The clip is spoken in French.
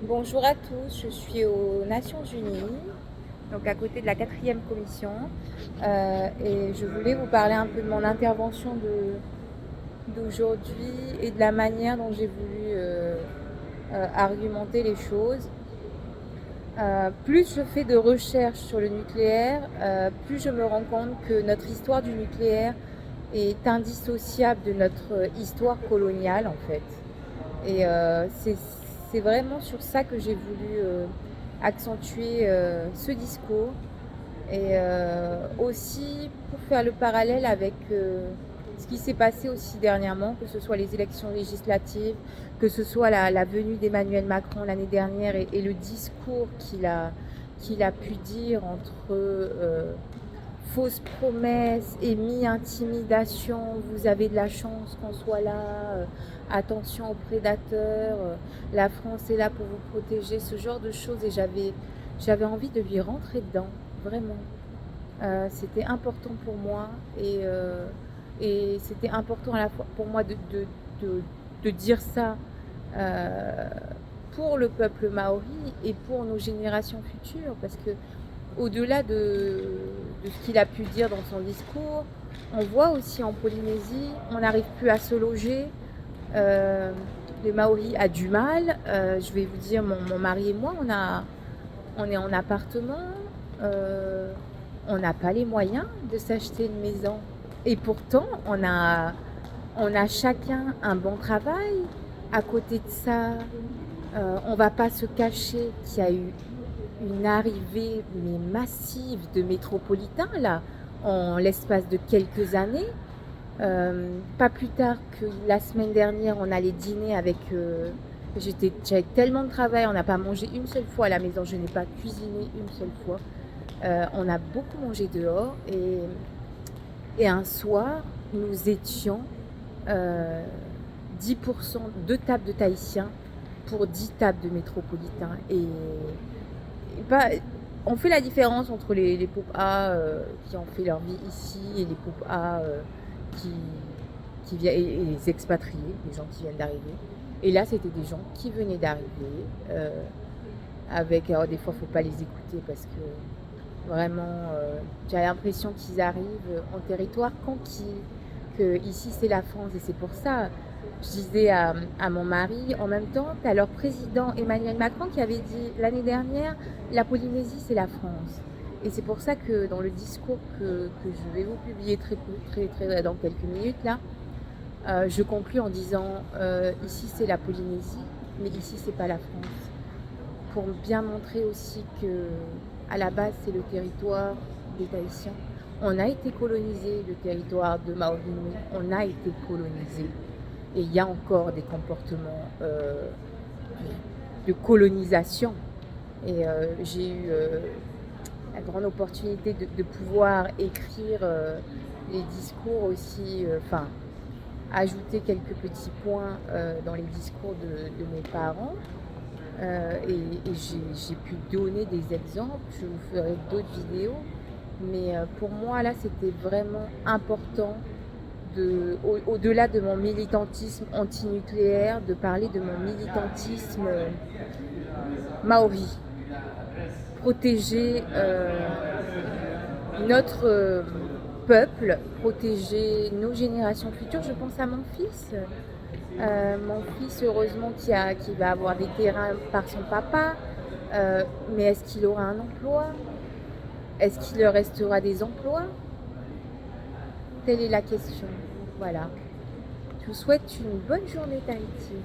Bonjour à tous, je suis aux Nations Unies, donc à côté de la quatrième commission, et je voulais vous parler un peu de mon intervention d'aujourd'hui et de la manière dont j'ai voulu argumenter les choses. Plus je fais de recherches sur le nucléaire, plus je me rends compte que notre histoire du nucléaire est indissociable de notre histoire coloniale en fait. Et c'est vraiment sur ça que j'ai voulu accentuer ce discours. Et aussi pour faire le parallèle avec ce qui s'est passé aussi dernièrement, que ce soit les élections législatives, que ce soit la venue d'Emmanuel Macron l'année dernière et le discours qu'il a pu dire entre fausses promesses et mi-intimidation, vous avez de la chance qu'on soit là, attention aux prédateurs, la France est là pour vous protéger, ce genre de choses. Et j'avais envie de lui rentrer dedans, vraiment. C'était important pour moi et c'était important à la fois pour moi de dire ça euh, pour le peuple maori et pour nos générations futures, parce que au-delà de ce qu'il a pu dire dans son discours, on voit aussi en Polynésie, on n'arrive plus à se loger. Euh, les Maoris a du mal. Je vais vous dire, mon mari et moi, on est en appartement. Euh, on n'a pas les moyens de s'acheter une maison. Et pourtant, on a chacun un bon travail. À côté de ça, on ne va pas se cacher qu'il y a eu une arrivée mais massive de métropolitains là en l'espace de quelques années. Pas plus tard que la semaine dernière, on allait dîner avec. J'avais tellement de travail, on n'a pas mangé une seule fois à la maison, je n'ai pas cuisiné une seule fois. On a beaucoup mangé dehors et un soir, nous étions euh, 10% de tables de Tahitiens pour 10 tables de métropolitains. Et pas, on fait la différence entre les paupes A qui ont fait leur vie ici et les paupes A qui, qui viennent, et les expatriés, les gens qui viennent d'arriver. Et là, c'était des gens qui venaient d'arriver. Avec, alors, des fois, il ne faut pas les écouter parce que vraiment, j'ai l'impression qu'ils arrivent en territoire conquis, que ici c'est la France et c'est pour ça. Je disais à mon mari, en même temps, tu as leur président Emmanuel Macron qui avait dit l'année dernière, la Polynésie c'est la France. Et c'est pour ça que dans le discours que je vais vous publier très dans quelques minutes là, je conclus en disant ici c'est la Polynésie, mais ici c'est pas la France. Pour bien montrer aussi que à la base c'est le territoire des Tahitiens. On a été colonisé, le territoire de Maori Nui, on a été colonisé. Et il y a encore des comportements de colonisation. Et j'ai eu la grande opportunité de pouvoir écrire les discours aussi, enfin, ajouter quelques petits points dans les discours de mes parents. Et j'ai pu donner des exemples, je vous ferai d'autres vidéos. Mais pour moi, là, c'était vraiment important au-delà de mon militantisme antinucléaire, de parler de mon militantisme maori. Protéger notre peuple, protéger nos générations futures. Je pense à mon fils. Mon fils, heureusement, qui va avoir des terrains par son papa. Mais est-ce qu'il aura un emploi? Est-ce qu'il leur restera des emplois? Telle est la question. Voilà. Je vous souhaite une bonne journée, Tahiti.